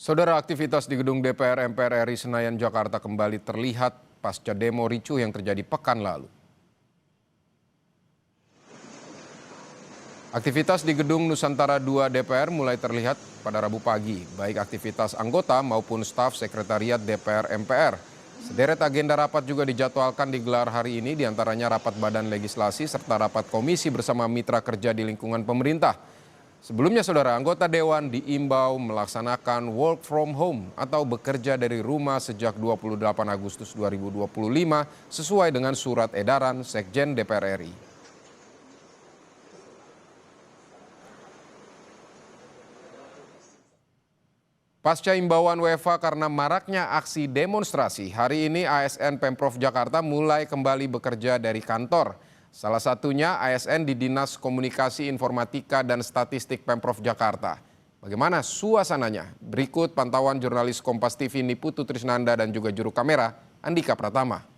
Saudara, aktivitas di gedung DPR MPR RI Senayan, Jakarta kembali terlihat pasca demo ricuh yang terjadi pekan lalu. Aktivitas di gedung Nusantara 2 DPR mulai terlihat pada Rabu pagi, baik aktivitas anggota maupun staf sekretariat DPR MPR. Sederet agenda rapat juga dijadwalkan digelar hari ini, diantaranya rapat badan legislasi serta rapat komisi bersama mitra kerja di lingkungan pemerintah. Sebelumnya, saudara, anggota Dewan diimbau melaksanakan work from home atau bekerja dari rumah sejak 28 Agustus 2025 sesuai dengan surat edaran Sekjen DPR RI. Pasca imbauan WFH karena maraknya aksi demonstrasi, hari ini ASN Pemprov Jakarta mulai kembali bekerja dari kantor. Salah satunya ASN di Dinas Komunikasi Informatika dan Statistik Pemprov Jakarta. Bagaimana suasananya? Berikut pantauan jurnalis Kompas TV Niputu Trisnanda dan juga juru kamera Andika Pratama.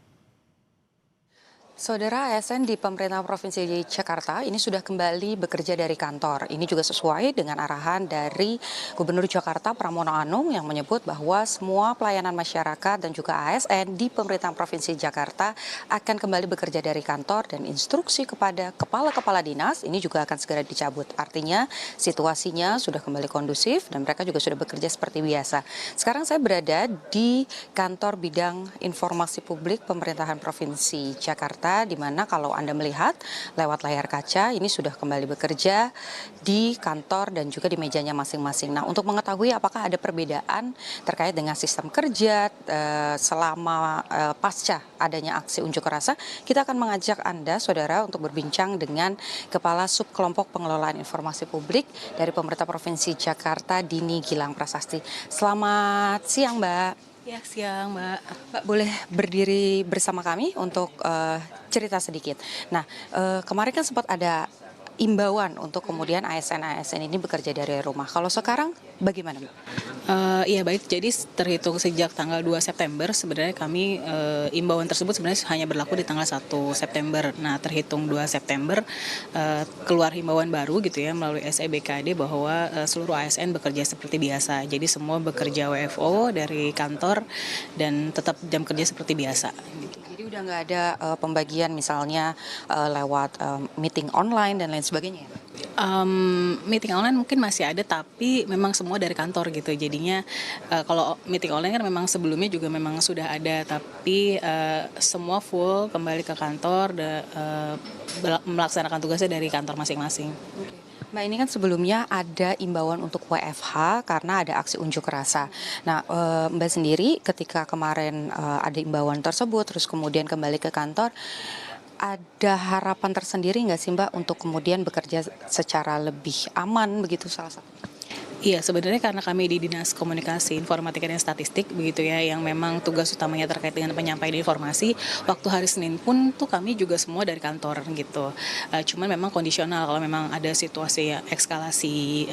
Saudara, ASN di pemerintah Provinsi Jakarta ini sudah kembali bekerja dari kantor. Ini juga sesuai dengan arahan dari Gubernur Jakarta Pramono Anung yang menyebut bahwa semua pelayanan masyarakat dan juga ASN di pemerintah Provinsi Jakarta akan kembali bekerja dari kantor, dan instruksi kepada kepala-kepala dinas ini juga akan segera dicabut. Artinya situasinya sudah kembali kondusif dan mereka juga sudah bekerja seperti biasa. Sekarang saya berada di kantor bidang informasi publik pemerintahan Provinsi Jakarta, di mana kalau Anda melihat lewat layar kaca ini sudah kembali bekerja di kantor dan juga di mejanya masing-masing. Nah, untuk mengetahui apakah ada perbedaan terkait dengan sistem kerja selama pasca adanya aksi unjuk rasa, kita akan mengajak Anda, saudara, untuk berbincang dengan Kepala Subkelompok Pengelolaan Informasi Publik dari pemerintah Provinsi Jakarta, Dini Gilang Prasasti. Selamat siang, Mbak. Ya, siang Mbak. Mbak boleh berdiri bersama kami untuk cerita sedikit. Nah, kemarin kan sempat ada imbauan untuk kemudian ASN ini bekerja dari rumah. Kalau sekarang bagaimana, Mbak? Iya baik, jadi terhitung sejak tanggal 2 September sebenarnya kami imbauan tersebut sebenarnya hanya berlaku di tanggal 1 September. Nah, terhitung 2 September keluar himbauan baru gitu ya melalui SEBKD bahwa seluruh ASN bekerja seperti biasa. Jadi semua bekerja WFO dari kantor dan tetap jam kerja seperti biasa gitu. Jadi udah nggak ada pembagian misalnya lewat meeting online dan lain sebagainya ya? Meeting online mungkin masih ada, tapi memang semua dari kantor gitu. Jadinya kalau meeting online kan memang sebelumnya juga memang sudah ada, tapi semua full kembali ke kantor melaksanakan tugasnya dari kantor masing-masing. Mbak, ini kan sebelumnya ada imbauan untuk WFH karena ada aksi unjuk rasa. Nah, Mbak sendiri ketika kemarin ada imbauan tersebut, terus kemudian kembali ke kantor, ada harapan tersendiri nggak sih, Mbak, untuk kemudian bekerja secara lebih aman begitu salah satu? Iya, sebenarnya karena kami di Dinas Komunikasi Informatika dan Statistik begitu ya, yang memang tugas utamanya terkait dengan penyampaian informasi, waktu hari Senin pun tuh kami juga semua dari kantor gitu. Cuman memang kondisional, kalau memang ada situasi eskalasi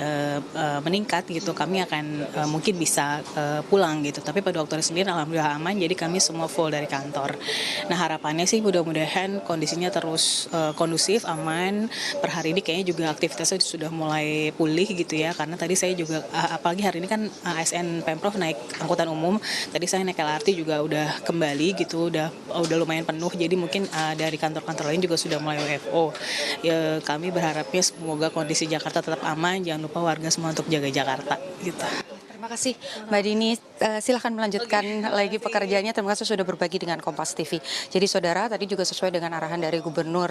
meningkat gitu, kami akan mungkin bisa pulang gitu. Tapi pada waktu hari Senin alhamdulillah aman, jadi kami semua full dari kantor. Nah, harapannya sih mudah-mudahan kondisinya terus kondusif, aman. Per hari ini kayaknya juga aktivitasnya sudah mulai pulih gitu ya, karena tadi saya juga apalagi hari ini kan ASN Pemprov naik angkutan umum, tadi saya naik LRT juga udah kembali gitu, udah lumayan penuh, jadi mungkin dari kantor-kantor lain juga sudah mulai WFO. Ya, kami berharapnya semoga kondisi Jakarta tetap aman, jangan lupa warga semua untuk jaga Jakarta gitu. Terima kasih Mbak Dini, silahkan melanjutkan lagi pekerjaannya. Terima kasih sudah berbagi dengan Kompas TV. Jadi saudara, tadi juga sesuai dengan arahan dari Gubernur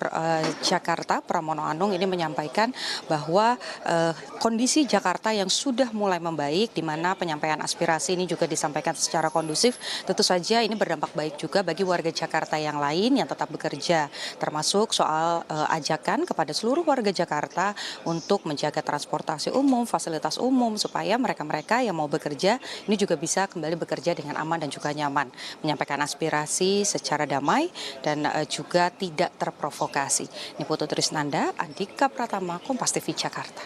Jakarta Pramono Anung ini menyampaikan bahwa kondisi Jakarta yang sudah mulai membaik, di mana penyampaian aspirasi ini juga disampaikan secara kondusif. Tentu saja ini berdampak baik juga bagi warga Jakarta yang lain yang tetap bekerja, termasuk soal ajakan kepada seluruh warga Jakarta untuk menjaga transportasi umum, fasilitas umum, supaya mereka-mereka yang mau bekerja ini juga bisa kembali bekerja dengan aman dan juga nyaman, menyampaikan aspirasi secara damai dan juga tidak terprovokasi. Niputu Trisnanda, Andika Pratama, Kompas TV Jakarta.